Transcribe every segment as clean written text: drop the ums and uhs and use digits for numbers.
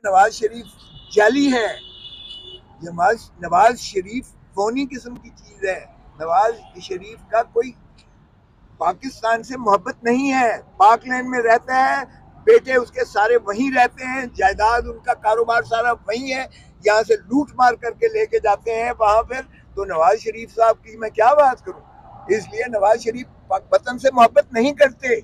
नवाज शरीफ जाली है। नवाज शरीफ फोनी किस्म की चीज है। नवाज शरीफ का कोई पाकिस्तान से मोहब्बत नहीं है। पाक लैंड में रहता है, बेटे उसके सारे वहीं रहते हैं, जायदाद उनका कारोबार सारा वहीं है, यहाँ से लूट मार करके लेके जाते हैं वहां पर। तो नवाज शरीफ साहब की मैं क्या बात करूं। इसलिए नवाज शरीफ वतन से मोहब्बत नहीं करते,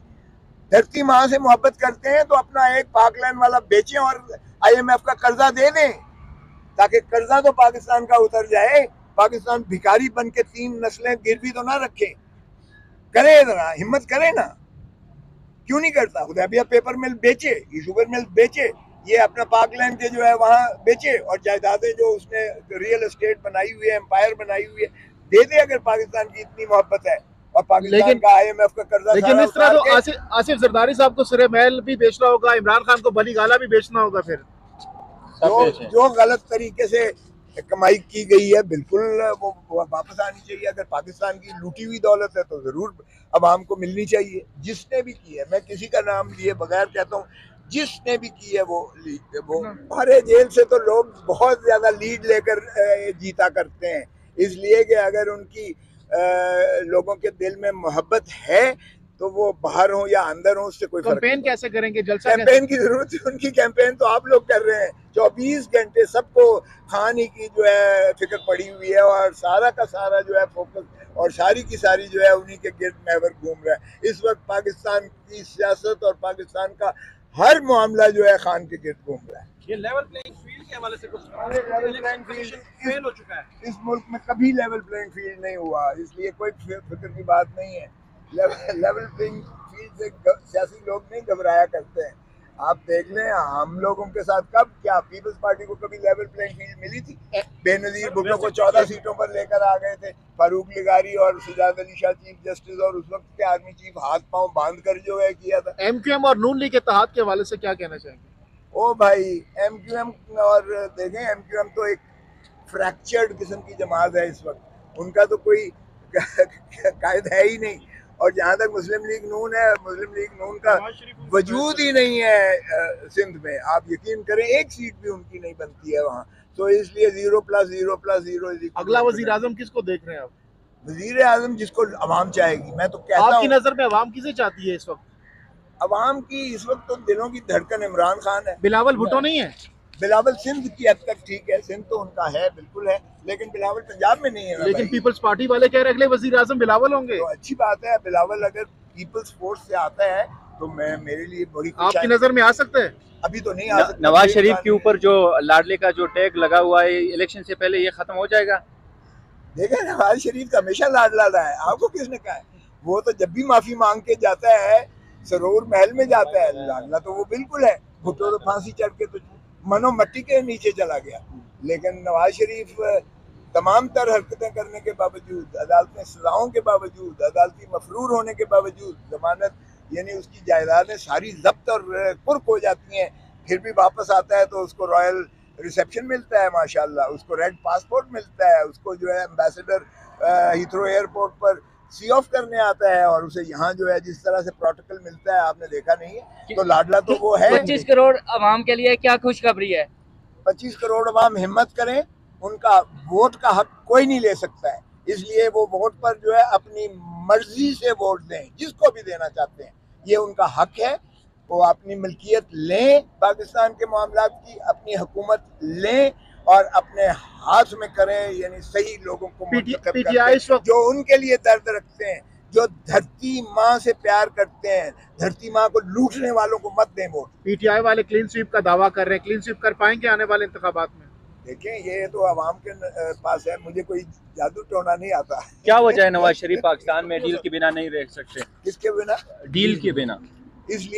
धरती माँ से मोहब्बत करते हैं। तो अपना एक पाकलैंड वाला बेचें और IMF का कर्जा दे दें, ताकि कर्जा तो पाकिस्तान का उतर जाए। पाकिस्तान भिखारी बन के 3 नस्लें गिरवी तो ना रखे। करे जरा हिम्मत करे ना, क्यों नहीं करता। हुदैबिया पेपर मिल बेचे, ये शुगर मिल बेचे, ये अपना पाकलैंड के जो है वहां बेचे, और जायदादें जो उसने रियल एस्टेट बनाई हुई है, एम्पायर बनाई हुई है, दे दे। अगर पाकिस्तान की इतनी मोहब्बत है और पाकिस्तान का IMF का कर्जा, लेकिन इस तरह तो आसिफ जरदारी साहब को सिरे महल भी बेचना होगा, इमरान खान को बली गाला भी बेचना होगा। फिर जो गलत तरीके से कमाई की गई है, बिल्कुल वो वापस आनी चाहिए। अगर पाकिस्तान की लूटी हुई दौलत है तो जरूर अवाम को मिलनी चाहिए। जिसने भी की है, मैं किसी का नाम लिए बगैर कहता हूँ, जिसने भी की है वो हमारे जेल से तो लोग बहुत ज्यादा लीड लेकर जीता करते हैं। इसलिए कि अगर उनकी लोगों के दिल में मोहब्बत है तो वो बाहर हो या अंदर हो, उससे कोई कैंपेन कैसे करेंगे, जलसा कैंपेन की जरूरत है। उनकी कैंपेन तो आप लोग कर रहे हैं। 24 घंटे सबको खान ही की जो है फिक्र पड़ी हुई है, और सारा का सारा जो है फोकस और सारी की सारी जो है उन्हीं के गिर्द महवर घूम रहा है। इस वक्त पाकिस्तान की सियासत और पाकिस्तान का हर मामला जो है खान के गिर्द घूम रहा है। ये लेवल प्लेइंग फील्ड के हवाले से कुछ लेवल प्लेइंग फील्ड फेल हो चुका है। इस मुल्क में कभी लेवल प्लेइंग फील्ड नहीं हुआ, इसलिए कोई फिक्र की बात नहीं है। लेवल प्लेइंग फील्ड से सियासी लोग नहीं घबराया करते हैं। आप देख लें, हम लोगों के साथ कब क्या पीपल्स पार्टी को कभी लेवल प्लेइंग फील्ड मिली थी। बेनजीर भुट्टो को 14 सीटों पर लेकर आ गए थे। फारूक लिगारी और सजाद अली शाह चीफ जस्टिस और उस वक्त के आर्मी चीफ हाथ पांव बांध कर जो है किया था। MQM और नून लीग इत्तेहाद के हवाले से क्या कहना चाहेंगे? ओ भाई, MQM और देखें, MQM तो एक फ्रैक्चर्ड किस्म की जमात है इस वक्त। उनका तो कोई कायद है ही नहीं। और जहाँ तक मुस्लिम लीग नून है, मुस्लिम लीग नून का वजूद ही नहीं है सिंध में। आप यकीन करें, एक सीट भी उनकी नहीं बनती है वहाँ। तो इसलिए 0+0+0। अगला वजीर आजम किसको देख रहे हैं आप? वजीर आजम जिसको अवाम चाहेगी। मैं तो कहता हूँ, आपकी नजर में अवाम किसे चाहती है इस वक्त? अवाम की इस वक्त तो दिलों की धड़कन इमरान खान है। बिलावल भुट्टो नहीं है? बिलावल सिंध की हद तक ठीक है, सिंध तो उनका है, बिल्कुल है, लेकिन बिलावल पंजाब में नहीं है। लेकिन पीपल्स पार्टी वाले कह रहे अगले वजीर आजम बिलावल होंगे। तो अच्छी बात है। बिलावल अगर पीपल्स फोर्स से आता है तो मैं मेरे लिए बड़ी आपकी नजर में आ सकता है? अभी तो नहीं आ सकता। नवाज शरीफ के ऊपर जो लाडले का जो टैग लगा हुआ है, इलेक्शन से पहले ये खत्म हो जाएगा? देखें, नवाज शरीफ का हमेशा लाडला रहा है। आपको किसने कहा है? वो तो जब भी माफी मांग के जाता है सरोवर महल में जाता है, लाडला तो वो बिल्कुल है। भुट्टो तो फांसी चढ़ के तो मनो मट्टी के नीचे चला गया। लेकिन नवाज शरीफ तमाम तर हरकतें करने के बावजूद, अदालती सजाओं के बावजूद, अदालती मफरूर होने के बावजूद, जमानत यानी उसकी जायदादें सारी जब्त और कुर्क हो जाती हैं, फिर भी वापस आता है तो उसको रॉयल रिसेप्शन मिलता है माशाल्लाह, उसको रेड पासपोर्ट मिलता है, उसको जो है एम्बेसडर हीथ्रो एयरपोर्ट पर सी ऑफ करने आता है, और उसे यहाँ जो है जिस तरह से प्रोटोकॉल मिलता है आपने देखा नहीं है। तो लाडला तो वो है। 25 करोड़ आवाम के लिए क्या खुशखबरी है? 25 करोड़ आवाम हिम्मत करें, उनका वोट का हक कोई नहीं ले सकता है। इसलिए वो वोट पर जो है अपनी मर्जी से वोट दें, जिसको भी देना चाहते हैं, ये उनका हक है। वो अपनी मिल्कियत लें, पाकिस्तान के मामलात की अपनी हुकूमत लें और अपने हाथ में करें, यानी सही लोगों को PTI जो उनके लिए दर्द रखते हैं, जो धरती माँ से प्यार करते हैं, धरती माँ को लूटने वालों को मत दें वोट। PTI वाले क्लीन स्वीप का दावा कर रहे हैं, क्लीन स्वीप कर पाएंगे आने वाले इंतखाबात में? देखें, ये तो आवाम के पास है, मुझे कोई जादू टोना नहीं आता। क्या वजह है नवाज शरीफ पाकिस्तान में डील के बिना नहीं रह सकते? किसके बिना? डील के बिना। इसलिए